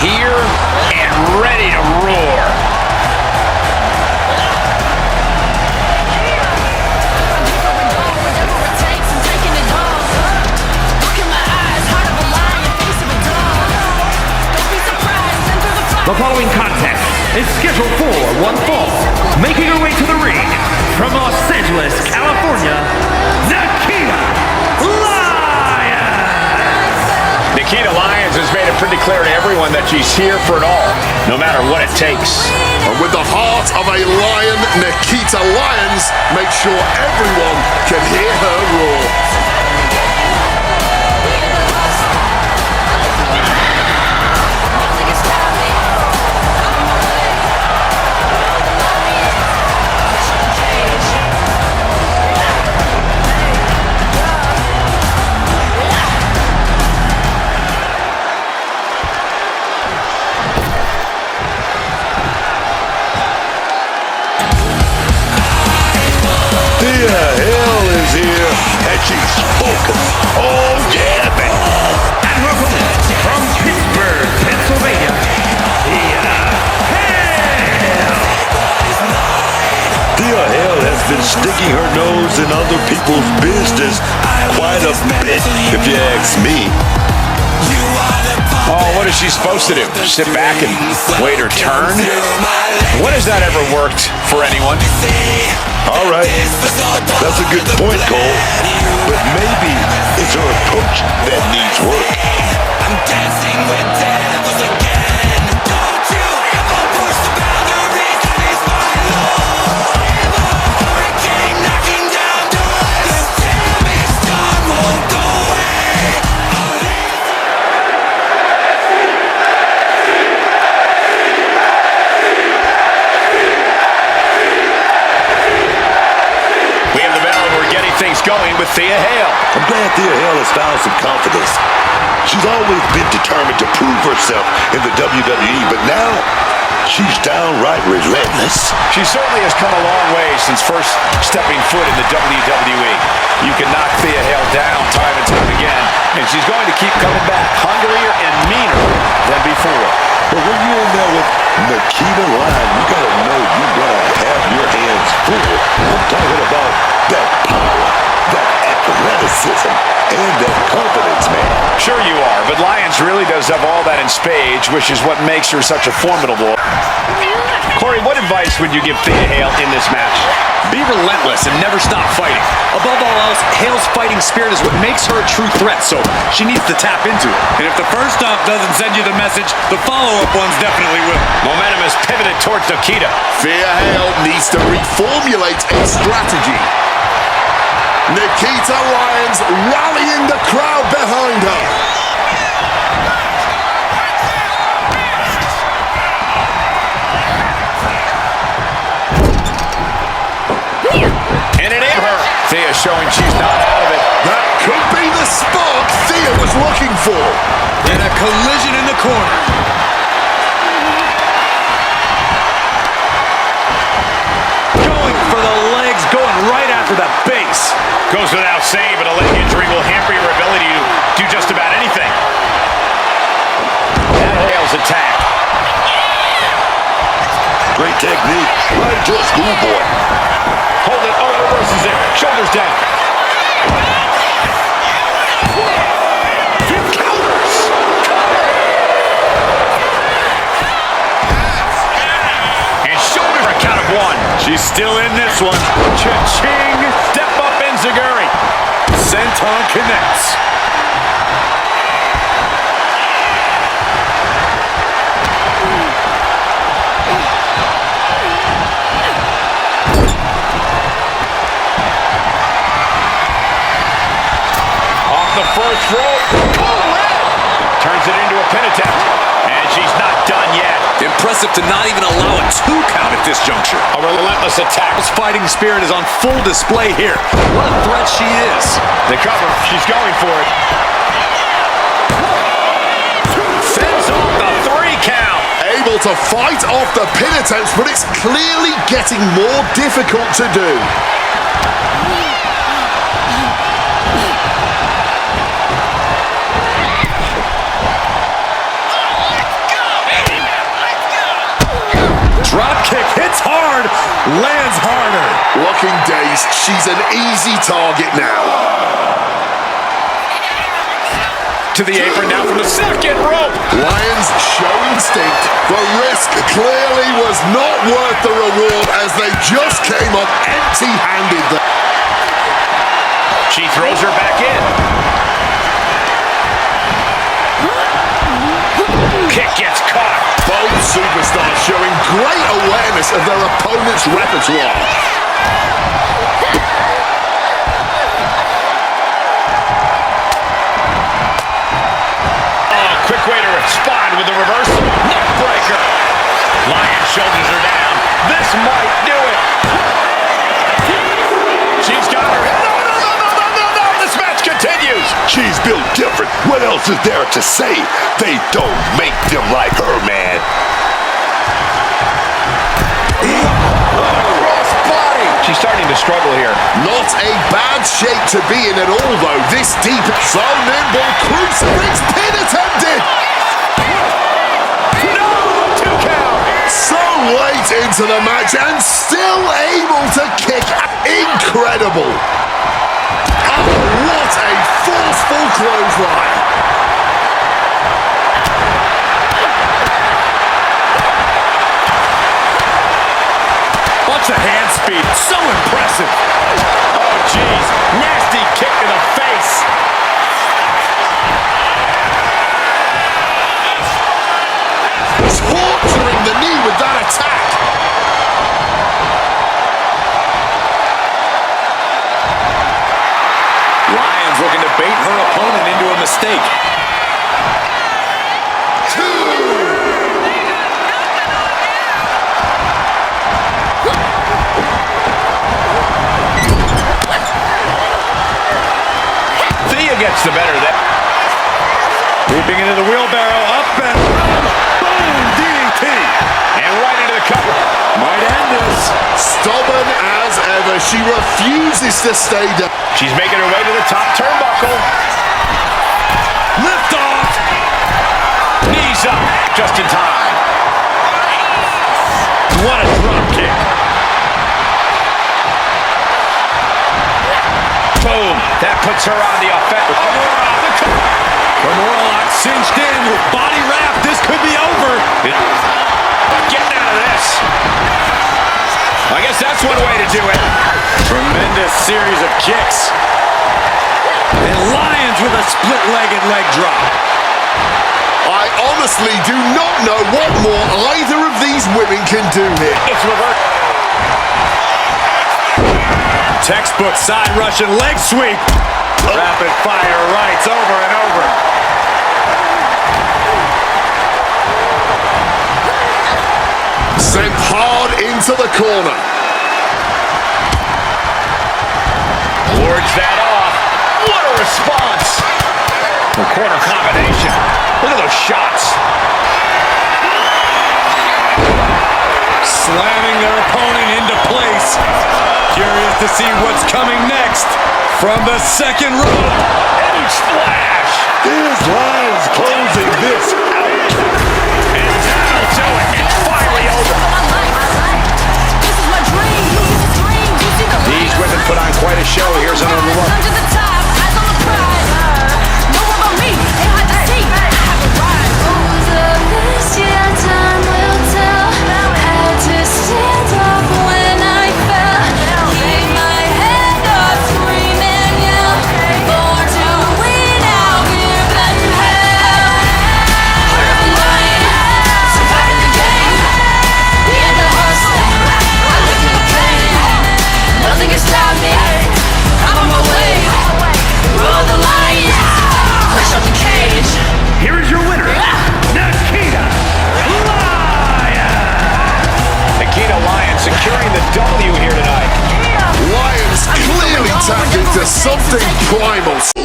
here and ready to roar. The following contest is scheduled for one fall. Making her way to the ring from Los Angeles, California, Nikkita Lyons! Nikkita Lyons has made it pretty clear to everyone that she's here for it all, no matter what it takes. And with the heart of a lion, Nikkita Lyons makes sure everyone can hear her roar. Thea Hell is here, and she's spoken. Oh, yeah, man. And welcome from Pittsburgh, Pennsylvania, Thea Hell! Thea Hell has been sticking her nose in other people's business quite a bit, if you ask me. Oh, what is she supposed to do? Sit back and wait her turn? When has that ever worked for anyone? All right, that's a good point, Cole. But maybe it's her approach that needs work. I'm dancing with devils again. Don't you ever push the boundaries, please, my lord. Hurricane knocking down doors. Tell me storm won't go away. Things going with Thea Hale. I'm glad Thea Hale has found some confidence. She's always been determined to prove herself in the WWE, but now she's downright relentless. She certainly has come a long way since first stepping foot in the WWE. You can knock Thea Hale down time and time again, and she's going to keep coming back hungrier and meaner than before. But when you're in there with Nikkita Lyons, you gotta know you gotta have your hands full. I'm talking about that power, that athleticism, and that confidence, man. Sure you are, but Lyons really does have all that in spades, which is what makes her such a formidable. Corey, what advice would you give Thea Hale in this match? Be relentless and never stop fighting. Above all else, Hale's fighting spirit is what makes her a true threat, so she needs to tap into it. And if the first stop doesn't send you the message, the follow-up ones definitely will. Momentum is pivoted towards Nikkita. Thea Hale needs to reformulate a strategy. Nikkita Lyons rallying the crowd behind her. And it ain't her. Thea showing she's not out of it. That could be the spark Thea was looking for. And a collision in the corner. Going for the legs, going right after the base. Goes without saying, but a leg injury will hamper your ability to do just about anything. That Hale's attack. Great technique, right to a schoolboy. Hold it, oh, reverses it. Shoulders down. Counters. And shoulder for a count of one. She's still in this one. Cha-ching. Step up Enziguri. Senton connects. The first rope. Turns it into a pin attempt. And she's not done yet. Impressive to not even allow a 2 count at this juncture. A relentless attack. His fighting spirit is on full display here. What a threat she is. The cover. She's going for it. Fends off the 3 count. Able to fight off the pin attempts, but it's clearly getting more difficult to do. lands harder. Looking dazed, she's an easy target now. To the apron now from the second rope. Lyons show instinct. The risk clearly was not worth the reward as they just came up empty-handed there. She throws her back in. Kick gets caught. Both superstars showing great awareness of their opponent's repertoire. Quick way to respond with the reversal. Neck breaker. Lyons shoulders her down. This might do it. She's got her. No. This match continues. She's built different. What else is there to say? They don't make them like her, man. She's starting to struggle here. Not a bad shape to be in at all, though. This deep, so nimble, crucifix pin attempted. No, 2 count. So late into the match and still able to kick. Incredible. Oh, what a forceful clothesline. Watch the hand speed. So impressive. Oh, jeez. Nasty kick to the face. Torturing the knee with that attack. Lyons looking to bait her opponent into a mistake. Thea gets the better of that. Leaping into the wheelbarrow, up and boom, DDT. And right into the cover. Might end this. Stubborn as ever, she refuses to stay down. She's making her way to the top turnbuckle. Lift off. Knees up, just in time. What a drop kick. Boom, that puts her on the offensive. Monroe lock cinched in with body wrap. This could be over. Getting out of this. I guess that's one way to do it. Tremendous series of kicks. And Lyons with a split-legged leg drop. I honestly do not know what more either of these women can do here. It's reversed. Textbook side Russian leg sweep. Rapid fire rights over and over. Sent hard into the corner. Wards that off. What a response. The corner combination. Look at those shots. Slamming their opponent into place. Curious to see what's coming next from the second row. And splash. Is Lyons closing this out? And that'll do it. It's finally over. These women put on quite a show. Here's another look. Here is your winner, Nikkita Lyons. Nikkita Lyons securing the W here tonight. Lyons clearly tapped into something primal.